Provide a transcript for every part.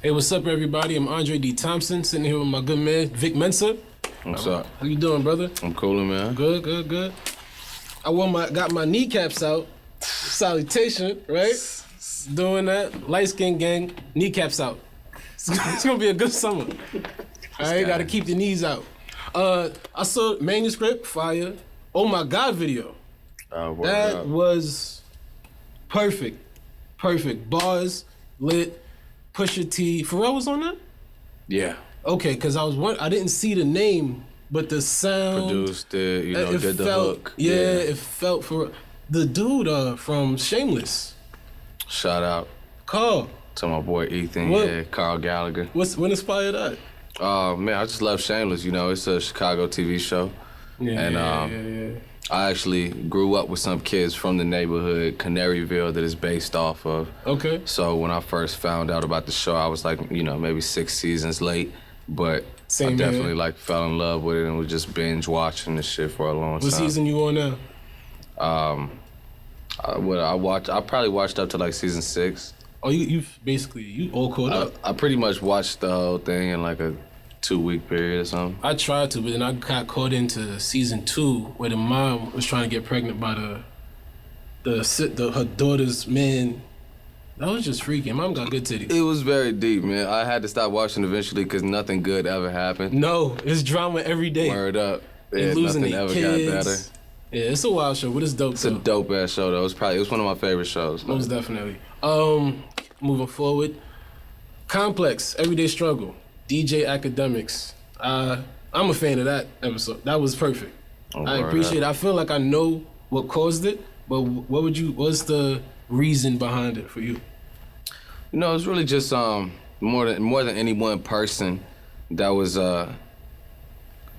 Hey, what's up, everybody? I'm Andre D. Thompson, sitting here with my good man, Vic Mensa. What's up? How you doing, brother? I'm coolin', man. Good. Got my kneecaps out. Salutation, right? Doing that. Light skin gang, kneecaps out. It's gonna be a good summer. All right, gotta keep the knees out. I saw manuscript, fire. Oh my God video. That was perfect. Bars, lit, Pusha T. Pharrell was on that? Yeah. Okay, because I didn't see the name, but the sound. Produced it, did the hook. Yeah, it felt for the dude from Shameless. Shout out Carl. to my boy Ethan, Carl Gallagher. What inspired that? Man, I just love Shameless, It's a Chicago TV show. Yeah. I actually grew up with some kids from the neighborhood, Canaryville, that is based off of. Okay. So when I first found out about the show, I was like, maybe 6 seasons late. But I definitely fell in love with it and was just binge watching this shit for a long time. What season you on now? I probably watched up to season 6. Oh, you all caught up. I pretty much watched the whole thing in a 2-week period or something. I tried to, but then I got caught into season 2 where the mom was trying to get pregnant by her daughter's man. That was just freaky. Mom got good titties. It was very deep, man. I had to stop watching eventually because nothing good ever happened. No, it's drama every day. Word up. Yeah, losing nothing ever kids. got better. Yeah, it's a wild show, but it's dope. It's a dope ass show though. It was one of my favorite shows. Most definitely. Moving forward, Complex, Everyday Struggle, DJ Academics. I'm a fan of that episode. That was perfect. I appreciate it. I feel like I know what caused it, but what's the reason behind it for you? It's really just more than any one person. That was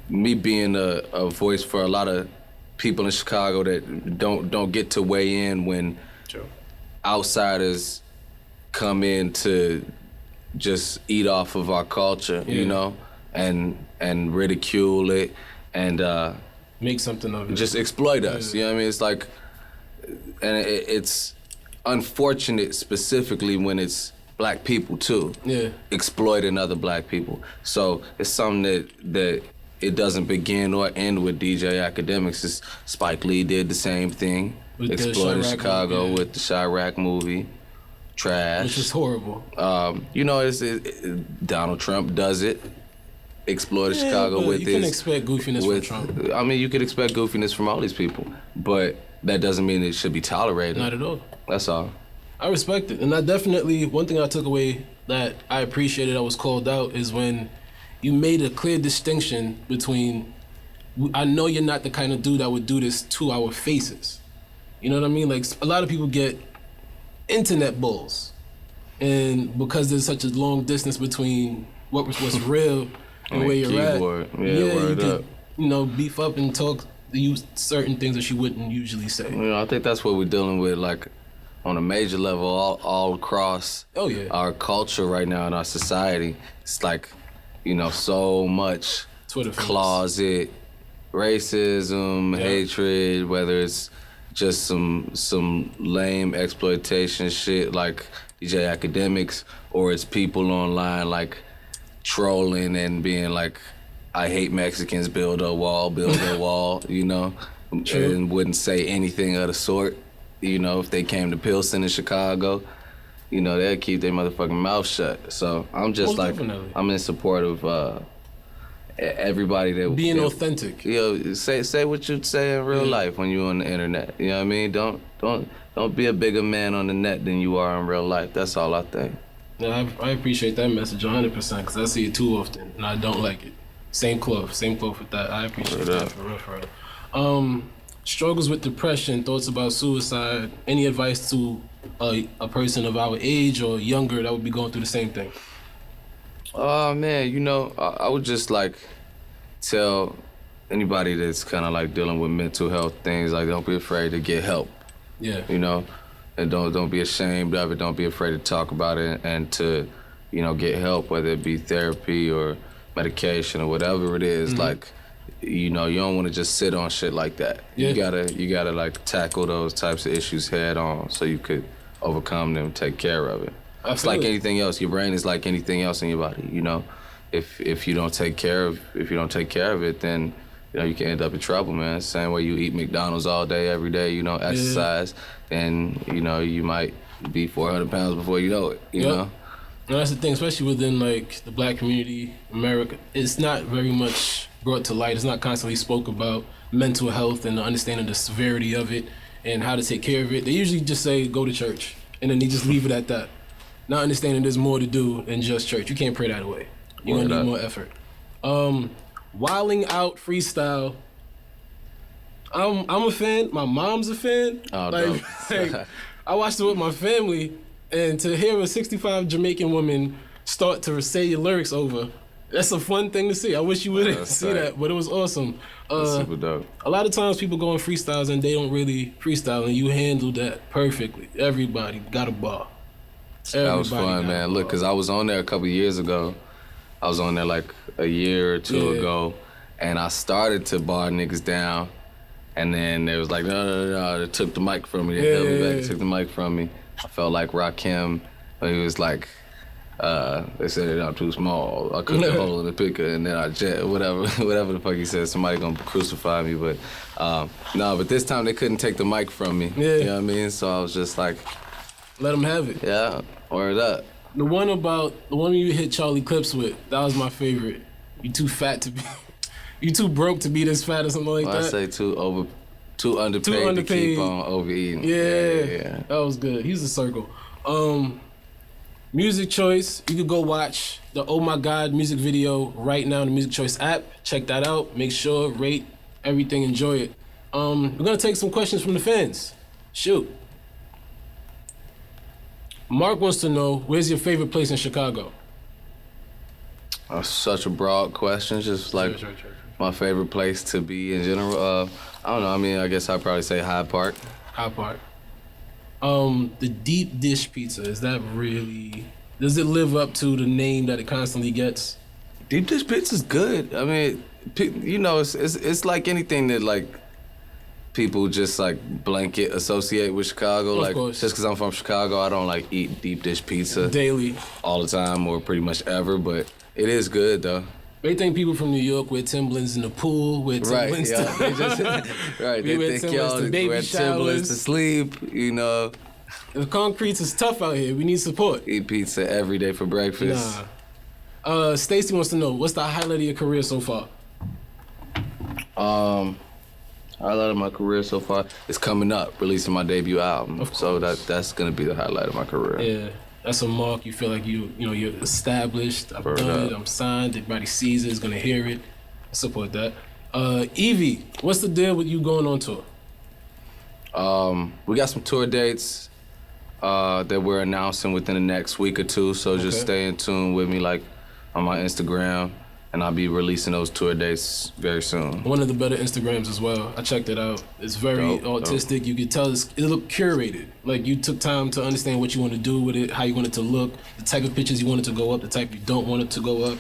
me being a voice for a lot of people in Chicago that don't get to weigh in when outsiders come in to just eat off of our culture, and ridicule it and make something of it. Just exploit us. You know what I mean? It's like, and it's unfortunate specifically when it's black people too. Yeah. Exploiting other black people. So it's something that it doesn't begin or end with DJ Academics. It's Spike Lee did the same thing. Exploited Chicago with the Chirac movie. Trash. Which is horrible. Donald Trump does it. Exploited Chicago with this. You can expect goofiness from Trump. I mean, you could expect goofiness from all these people, but that doesn't mean it should be tolerated. Not at all. That's all. I respect it. And one thing I took away that I appreciated that was called out is when you made a clear distinction between, I know you're not the kind of dude that would do this to our faces. You know what I mean? Like, a lot of people get internet bulls. And because there's such a long distance between what's real and where you're keyboard. at. You could, beef up and use certain things that you wouldn't usually say. I think that's what we're dealing with, on a major level, all across our culture right now in our society. It's so much Twitter closet racism, hatred, whether it's just some lame exploitation shit like DJ Academics, or it's people online trolling and being like, I hate Mexicans, build a wall, and wouldn't say anything of the sort. If they came to Pilsen in Chicago, they'd keep their motherfucking mouth shut. So I'm just I'm in support of everybody that being authentic. Say what you'd say in real life when you're on the internet. You know what I mean? Don't be a bigger man on the net than you are in real life. That's all I think. Yeah, I appreciate that message 100% because I see it too often and I don't like it. Same cloth with that. I appreciate that for real. Struggles with depression, thoughts about suicide. Any advice to a person of our age or younger that would be going through the same thing? Oh man, I would just tell anybody that's kind of dealing with mental health things, don't be afraid to get help. Yeah. And don't be ashamed of it. Don't be afraid to talk about it and to, get help, whether it be therapy or medication or whatever it is. You don't want to just sit on shit like that. Yeah. You gotta tackle those types of issues head on so you could overcome them, take care of it. It's like anything else. Your brain is like anything else in your body. You know, if you don't take care of it, then you can end up in trouble, man. Same way you eat McDonald's all day, every day. Exercise, then you might be 400 pounds before you know it. You know. And that's the thing, especially within like the black community, America. It's not very much brought to light. It's not constantly spoke about mental health and the understanding the severity of it and how to take care of it. They usually just say go to church, and then they just leave it at that. Not understanding there's more to do than just church. You can't pray that away. You're gonna need more effort. Wilding out freestyle. I'm a fan. My mom's a fan. Oh, like I watched it with my family, and to hear a 65 Jamaican woman start to say your lyrics over, that's a fun thing to see. I wish you would see that, but it was awesome. That's super dope. A lot of times people go on freestyles and they don't really freestyle, and you handled that perfectly. Everybody got a bar. That was fun, man. Look, because I was on there a couple years ago. I was on there like a year or two ago, and I started to bar niggas down, and then they was like, no, they took the mic from me. They held me back, took the mic from me. I felt like Rakim. He was like, they said that I'm too small. I couldn't hold in the picker, and then I jet, whatever the fuck he said. Somebody gonna crucify me, but no. But this time they couldn't take the mic from me. Yeah. You know what I mean? So I was just like, let them have it. Yeah, word up. The one you hit Charlie Clips with, that was my favorite. You too fat to be, you too broke to be this fat or something like that. I say too underpaid to keep on overeating. Yeah, that was good. He's a circle. Music choice, you could go watch the Oh My God music video right now in the Music Choice app. Check that out. Make sure, rate everything, enjoy it. We're gonna take some questions from the fans. Shoot. Mark wants to know, where's your favorite place in Chicago? Such a broad question, just like sure. My favorite place to be in general. I don't know, I mean, I guess I'd probably say Hyde Park. Hyde Park. The deep dish pizza, does it live up to the name that it constantly gets? Deep dish pizza's good. I mean, it's like anything that like people just like blanket associate with Chicago. Of course. Just because I'm from Chicago, I don't like eat deep dish pizza daily, all the time, or pretty much ever. But it is good though. They think people from New York wear Timberlands in the pool, wear Timberlands They think y'all wear Timberlands to sleep. The concretes is tough out here. We need support. Eat pizza every day for breakfast. Stacy wants to know, what's the highlight of your career so far? Highlight of my career so far is coming up, releasing my debut album. So that's gonna be the highlight of my career. Yeah, that's a mark. You feel like you're established. I've done it. I'm signed. Everybody sees it. Is gonna hear it. I support that. Evie, what's the deal with you going on tour? We got some tour dates that we're announcing within the next week or two. So just stay in tune with me, like on my Instagram. And I'll be releasing those tour dates very soon. One of the better Instagrams as well. I checked it out. It's very artistic. You can tell it looked curated. Like you took time to understand what you want to do with it, how you want it to look, the type of pictures you want it to go up, the type you don't want it to go up.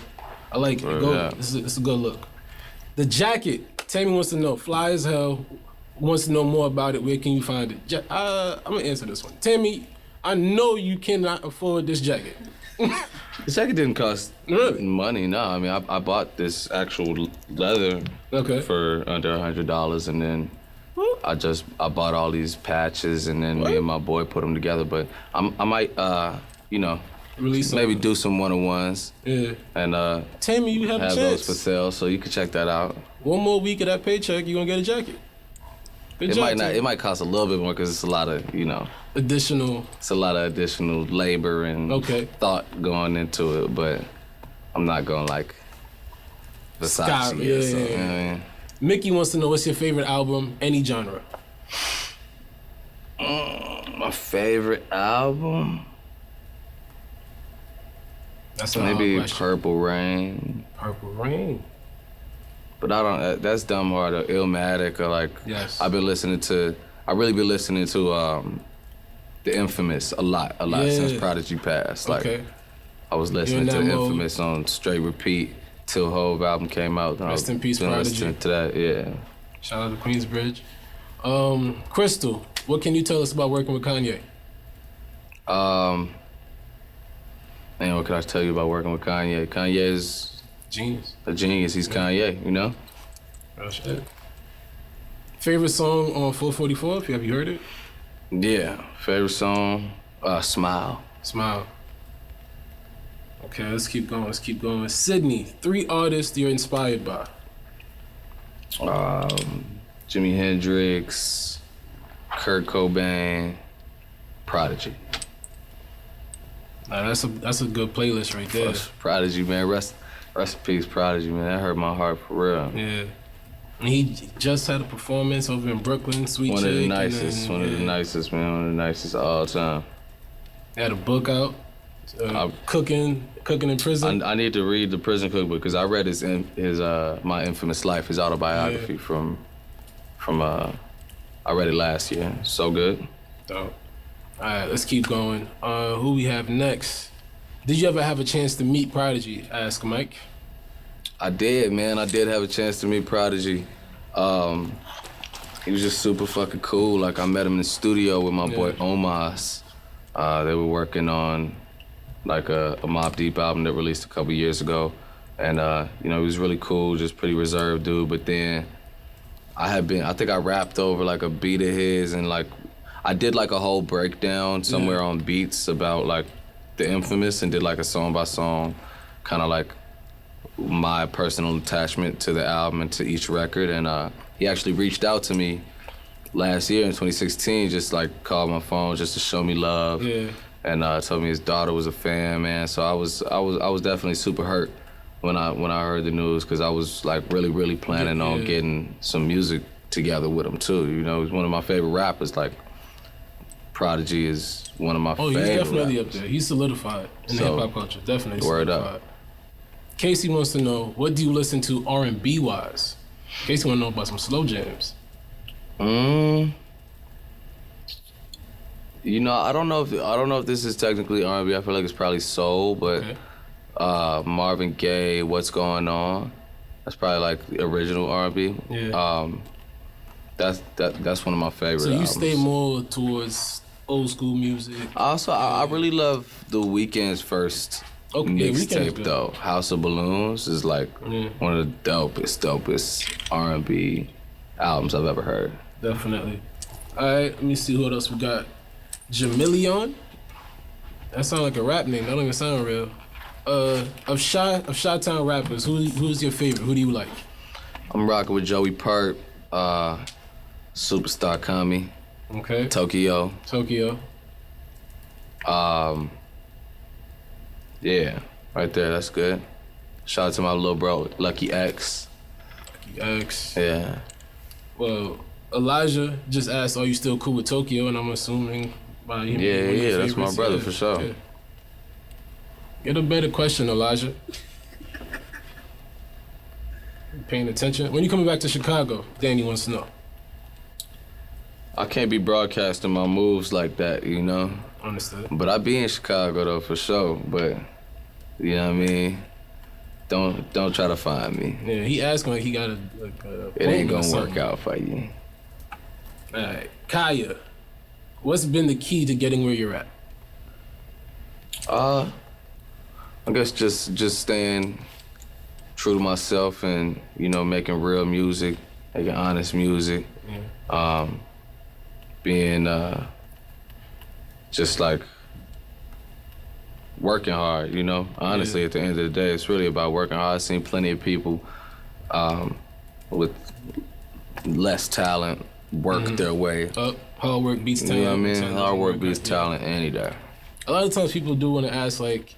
I like it. It's a good look. The jacket, Tammy wants to know, fly as hell, wants to know more about it. Where can you find it? I'm gonna answer this one. Tammy, I know you cannot afford this jacket. The jacket didn't cost money, no. I mean, I bought this actual leather for under $100, and then I bought all these patches, and then me and my boy put them together. But I might, release maybe do some one-on-ones. Yeah. And Tammy, you have a chance. Those for sale, so you can check that out. One more week of that paycheck, you're gonna get a jacket. It might cost a little bit more because it's a lot of additional. It's a lot of additional labor and thought going into it, but I'm not going like Versace or something. You know what I mean? Mickey wants to know, what's your favorite album, any genre? My favorite album? That's maybe Purple Rain. Purple Rain. But I don't. That's Dumb Hard or Illmatic or like. Yes. I've been listening to. I really been listening to the Infamous a lot since Prodigy passed. Like, I was listening to Infamous on straight repeat till Hove album came out. Rest in peace, Prodigy. Listening to that, yeah. Shout out to Queensbridge. Crystal, what can you tell us about working with Kanye? And what can I tell you about working with Kanye? Kanye is genius. A genius. He's Kanye, you know? Oh, shit. Favorite song on 444, have you heard it? Yeah, favorite song, Smile. Smile. Okay, let's keep going. Sydney, 3 artists you're inspired by. Jimi Hendrix, Kurt Cobain, Prodigy. Nah, that's a good playlist right there. Prodigy, man. Rest in peace, Prodigy, man. That hurt my heart for real. Yeah. And he just had a performance over in Brooklyn, Sweet One Chick. of the nicest, man. One of the nicest of all time. He had a book out, cooking in prison. I need to read the Prison Cookbook because I read his My Infamous Life, his autobiography from I read it last year. So good. Dope. All right, let's keep going. Who we have next? Did you ever have a chance to meet Prodigy? Ask Mike. I did, man. I did have a chance to meet Prodigy. He was just super fucking cool. Like, I met him in the studio with my boy Omas. They were working on like a Mobb Deep album that released a couple years ago. And, he was really cool, just pretty reserved dude. But then I think I rapped over like a beat of his, and like, I did like a whole breakdown somewhere on Beats about like the Infamous, and did like a song by song, kind of like my personal attachment to the album and to each record. And he actually reached out to me last year in 2016, just like called my phone just to show me love. Yeah. And told me his daughter was a fan, man. So I was definitely super hurt when I heard the news, because I was like really planning on getting some music together with him too. You know, he's one of my favorite rappers. Like, Prodigy is one of my favorite he's definitely rappers. Up there. He's solidified in the hip-hop culture. Definitely Word solidified. up. Casey wants to know, what do you listen to R&B wise? Casey want to know about some slow jams. You know, I don't know if this is technically R&B. I feel like it's probably soul, but Marvin Gaye, What's Going On? That's probably like the original R&B. Yeah. That's one of my favorite So you albums. stay more towards old school music. Also, I really love The Weeknd's first mixtape though. House of Balloons is like one of the dopest R&B albums I've ever heard. Definitely. All right, let me see what else we got. Jamilion? That sounds like a rap name. That don't even sound real. Of Chi-Town rappers, who's your favorite? Who do you like? I'm rocking with Joey Pert, Superstar Kami. Okay. Tokyo. Yeah, right there, that's good. Shout out to my little bro, Lucky X. Yeah. Well, Elijah just asked, are you still cool with Tokyo? And I'm assuming by him. Yeah, that's my brother for sure. Yeah. Get a better question, Elijah. Paying attention. When you coming back to Chicago? Danny wants to know. I can't be broadcasting my moves like that, you know? Understood. But I be in Chicago though, for sure. But, you know what I mean? Don't try to find me. Yeah, he asked like he got a it ain't gonna work out for you. All right, Kaya, what's been the key to getting where you're at? I guess just staying true to myself and, you know, making real music, making honest music. Yeah. Being just like working hard, you know? Honestly, at the end of the day, it's really about working hard. I've seen plenty of people with less talent work their way. Hard work beats talent. You know what I mean? Hard work beats talent any day. A lot of times people do want to ask like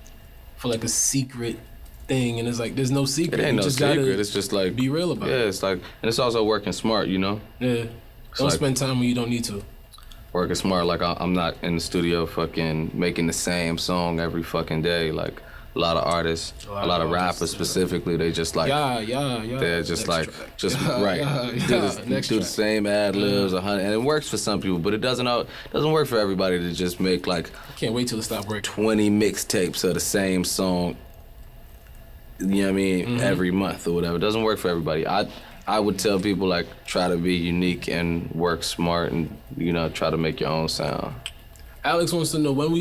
for like a secret thing, and it's like there's no secret. It ain't no secret. It's just like be real about it. Yeah, it's like, and it's also working smart, you know? Yeah. Don't spend time when you don't need to. Working smart, like I'm not in the studio fucking making the same song every fucking day. Like a lot of artists, a lot of rappers specifically, they just like they're just like do the same ad libs, and it works for some people, but it doesn't work for everybody to just make like I can't wait till it stop working. 20 mixtapes of the same song. You know what I mean? Every month or whatever. It doesn't work for everybody. I would tell people like try to be unique and work smart and, you know, try to make your own sound. Alex wants to know when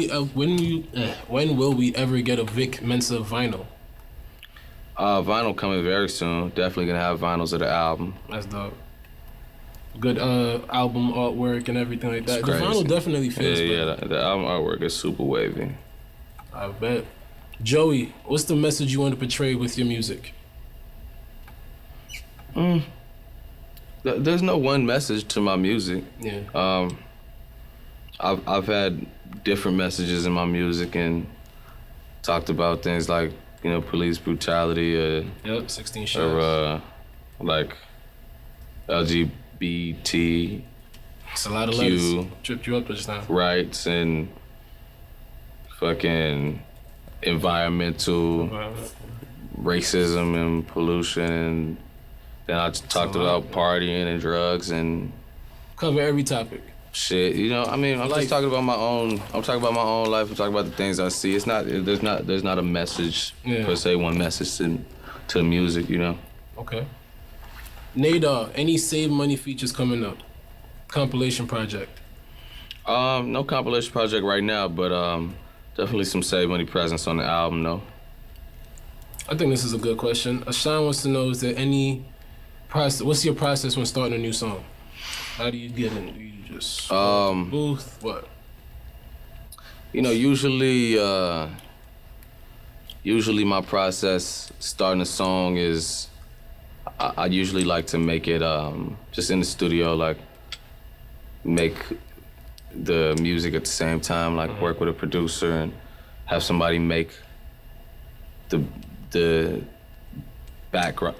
will we ever get a Vic Mensa vinyl? Vinyl coming very soon. Definitely gonna have vinyls of the album. That's dope. Good album artwork and everything like that. The vinyl definitely feels better. Yeah, the album artwork is super wavy. I bet. Joey, what's the message you want to portray with your music? There's no one message to my music. Yeah. I've had different messages in my music and talked about things like, you know, police brutality. 16 shots. Or like LGBT. It's a lot of letters. Tripped you up just now. Rights and fucking environmental racism and pollution. And then I talked about partying and drugs and cover every topic. Shit, you know, I mean, I'm just talking about my own. I'm talking about my own life. I'm talking about the things I see. It's not. There's not a message per se. One message to music, you know. Okay. Nadar, any Save Money features coming up? Compilation project. No compilation project right now, but definitely some Save Money presence on the album, though. I think this is a good question. Ashan wants to know: is there any process? What's your process when starting a new song? How do you get in? Do you just booth? What? You know, usually my process starting a song is I usually like to make it just in the studio, like make the music at the same time, like work with a producer and have somebody make the backdrop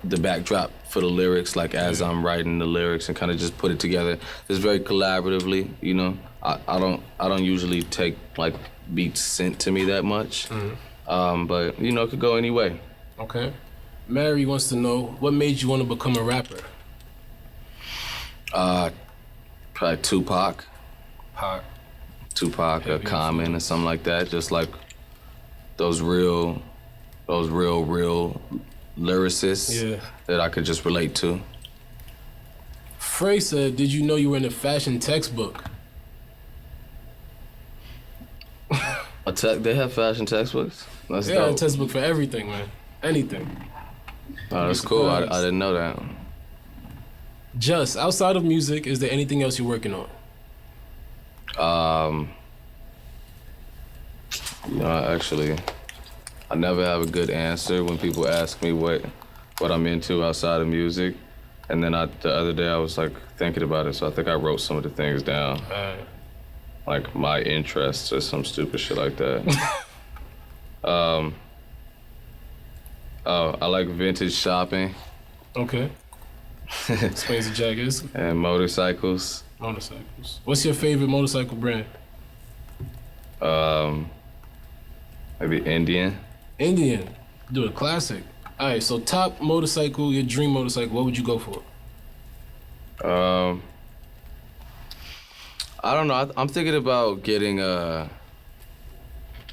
for the lyrics, like as I'm writing the lyrics, and kind of just put it together. It's very collaboratively, you know. I don't usually take like beats sent to me that much, but you know, it could go any way. Okay. Mary wants to know, what made you want to become a rapper? Probably Tupac. Tupac, or Common, or something like that. Just like those real lyricists that I could just relate to. Frey said, did you know you were in a fashion textbook? They have fashion textbooks? That's dope. A textbook for everything, man. Anything. Oh, that's cool. I didn't know that. Just, outside of music, is there anything else you're working on? You know, actually, I never have a good answer when people ask me what I'm into outside of music. And then the other day I was like thinking about it, so I think I wrote some of the things down. Like my interests or some stupid shit like that. I like vintage shopping. Okay. Explains the jackets. And motorcycles. Motorcycles. What's your favorite motorcycle brand? Maybe Indian. Indian. Do a classic. All right, so top motorcycle, your dream motorcycle, what would you go for? I don't know. I'm thinking about getting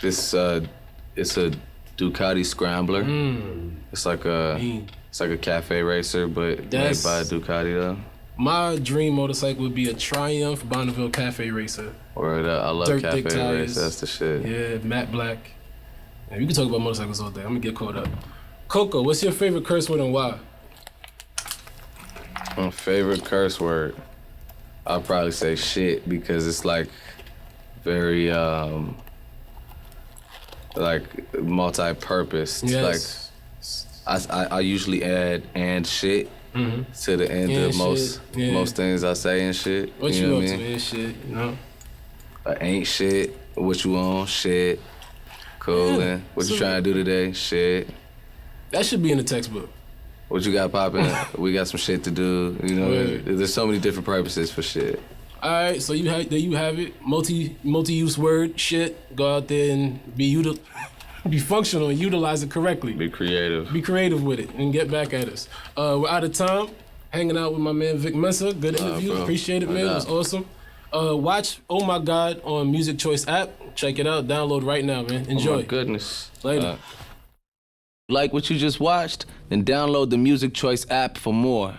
this. It's a Ducati Scrambler. It's like a cafe racer, but made by Ducati though. My dream motorcycle would be a Triumph Bonneville Cafe Racer. Or I love Dirt cafe thick tires. racer. That's the shit. Yeah, matte black. Yeah, we can talk about motorcycles all day. I'm gonna get caught up. Coco, what's your favorite curse word and why? My favorite curse word, I'll probably say shit, because it's like very like multi-purpose. Yes. Like I usually add and shit to the end of most things I say and shit. What you up to and shit, you know? Ain't shit. What you on? Shit. Cool. And what you trying to do today? Shit. That should be in the textbook. What you got popping? We got some shit to do. You know, there's so many different purposes for shit. All right, so there you have it. Multi-use word, shit. Go out there and be functional and utilize it correctly. Be creative. Be creative with it and get back at us. We're out of time. Hanging out with my man Vic Mensa. Good interview. Appreciate it, man. It was awesome. Watch Oh My God on Music Choice app. Check it out. Download right now, man. Enjoy. Oh my goodness. Later. Like what you just watched? Then download the Music Choice app for more.